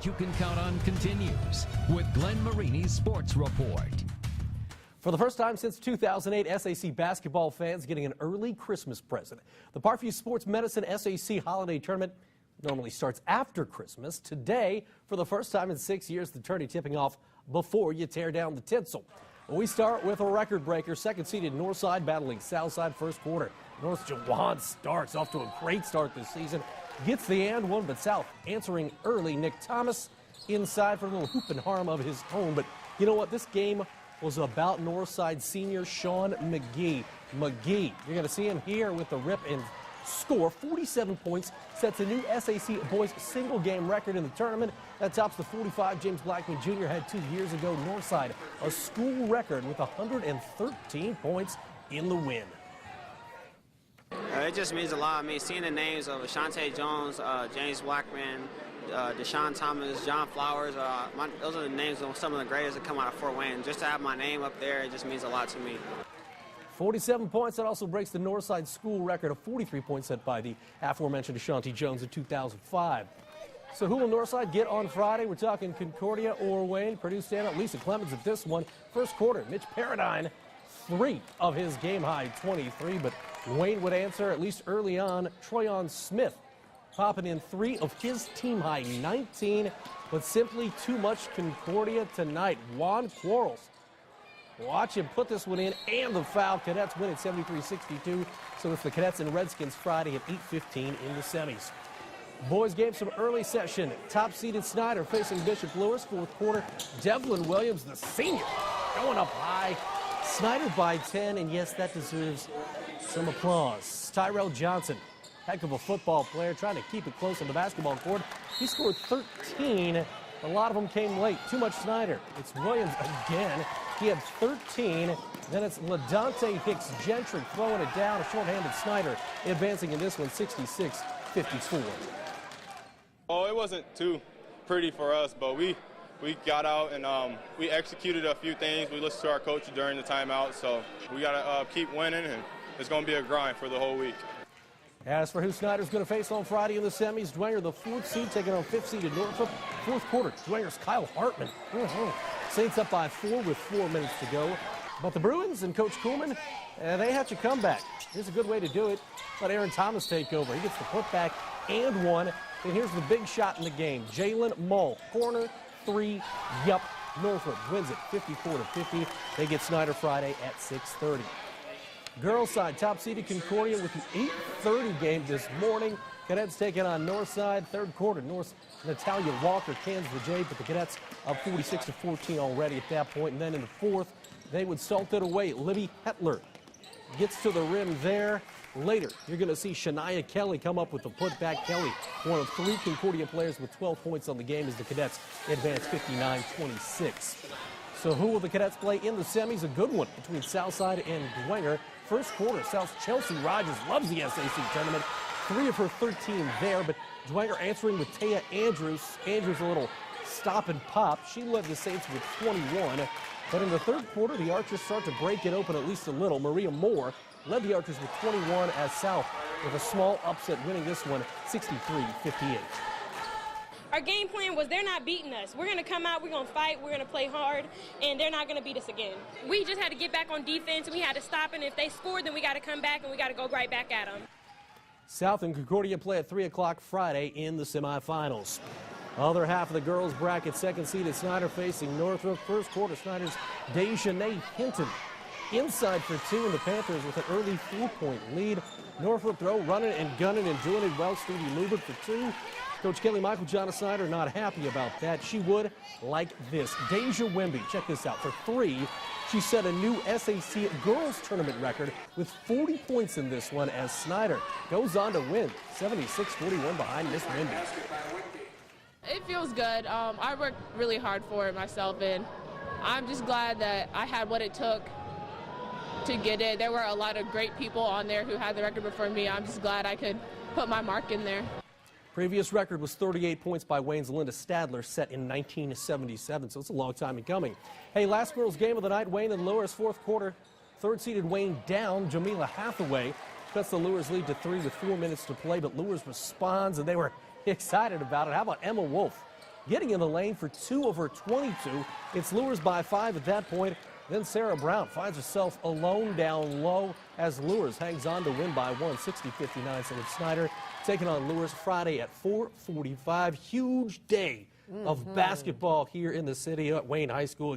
that you can count on continues with Glenn Marini's Sports Report. For the first time since 2008, SAC basketball fans getting an early Christmas present. The Parkview Sports Medicine SAC Holiday Tournament normally starts after Christmas. Today, for the first time in 6 years, the tourney tipping off before you tear down the tinsel. We start with a record breaker, second-seeded Northside battling Southside first quarter. North's Jawan starts off to a great start this season. Gets the and one, but South answering early. Nick Thomas inside for a little hoop and harm of his own. But you know what? This game was about Northside senior Sean McGee. You're going to see him here with the rip and score. 47 points, sets a new SAC boys single-game record in the tournament. That tops the 45 James Blackman Jr. had 2 years ago. Northside, a school record with 113 points in the win. It just means a lot. I mean, seeing the names of Ashante Jones, James Blackman, Deshaun Thomas, John Flowers, those are the names of some of the greatest that come out of Fort Wayne. Just to have my name up there, it just means a lot to me. 47 points. That also breaks the Northside school record of 43 points set by the aforementioned Ashante Jones in 2005. So who will Northside get on Friday? We're talking Concordia or Wayne. Purdue standout Lisa Clemens at this one. First quarter, Mitch Paradine, 3 of his game-high 23, but Wayne would answer at least early on. Troyon Smith popping in 3 of his team-high 19, but simply too much Concordia tonight. Juan Quarles, watch him put this one in, and the foul. Cadets win at 73-62, so it's the Cadets and Redskins Friday at 8:15 in the semis. Boys game, some early session. Top-seeded Snyder facing Bishop Lewis. Fourth quarter, Devlin Williams, the senior, going up high. Snyder by 10, and yes, that deserves some applause. Tyrell Johnson, heck of a football player, trying to keep it close on the basketball court. He scored 13. A lot of them came late. Too much Snyder. It's Williams again. He had 13. Then it's LaDante Hicks Gentry throwing it down. A short-handed Snyder advancing in this one, 66-54. Oh, it wasn't too pretty for us, but we got out and we executed a few things. We listened to our coach during the timeout, so we got to keep winning, and it's going to be a grind for the whole week. As for who Snyder's going to face on Friday in the semis, Dwenger, the 4th seed, taking on 5th seed at Norfolk. Fourth quarter, Dwenger's Kyle Hartman. Saints up by 4 with 4 minutes to go. But the Bruins and Coach Kuhlman, they hatch a comeback. Here's a good way to do it. Let Aaron Thomas take over. He gets the putback and one. And here's the big shot in the game. Jalen Mull, corner 3, yup. Norfolk wins it 54-50. They get Snyder Friday at 6:30. Girls side, top-seeded Concordia with the 8:30 game this morning. Cadets taking on Northside. Third quarter, North's Natalia Walker cans the Jade, but the Cadets up 46-14 already at that point. And then in the fourth, they would salt it away. Libby Hetler gets to the rim there. Later, you're going to see Shania Kelly come up with the putback. Kelly, one of 3 Concordia players with 12 points on the game as the Cadets advance 59-26. So who will the Cadets play in the semis? A good one between Southside and Dwenger. First quarter, South's Chelsea Rogers loves the SAC tournament. 3 of her 13 there, but Dwenger answering with Taya Andrews. Andrews a little stop and pop. She led the Saints with 21. But in the third quarter, the Archers start to break it open at least a little. Maria Moore led the Archers with 21 as South with a small upset winning this one 63-58. Our game plan was they're not beating us. We're going to come out, we're going to fight, we're going to play hard, and they're not going to beat us again. We just had to get back on defense, and we had to stop, and if they scored, then we got to come back, and we got to go right back at them. South and Concordia play at 3 o'clock Friday in the semifinals. Other half of the girls' bracket, second-seeded Snyder facing Northrop. First quarter, Snyder's Dejanay Hinton inside for 2, and the Panthers with an early 4-point lead. Norfolk throw, running and gunning and doing it well. Stevie Lubert for 2. Coach Kelly Michael John Snyder not happy about that. She would like this. Deja Wemby, check this out, for 3. She set a new SAC girls tournament record with 40 points in this one as Snyder goes on to win 76-41 behind Miss Wemby. It feels good. I worked really hard for it myself, and I'm just glad that I had what it took to get it. There were a lot of great people on there who had the record before me. I'm just glad I could put my mark in there. Previous record was 38 points by Wayne's Linda Stadler, set in 1977, so it's a long time in coming. Hey, last girls' game of the night, Wayne and Lures, fourth quarter. Third-seeded Wayne down. Jamila Hathaway cuts the Lures lead to 3 with 4 minutes to play, but Lures responds, and they were excited about it. How about Emma Wolf? getting in the lane for 2 over 22. It's Lures by 5 at that point. Then Sarah Brown finds herself alone down low as Lures hangs on to win by 1, 60-59. So it's Snyder taking on Lures Friday at 4:45. Huge day of basketball here in the city at Wayne High School.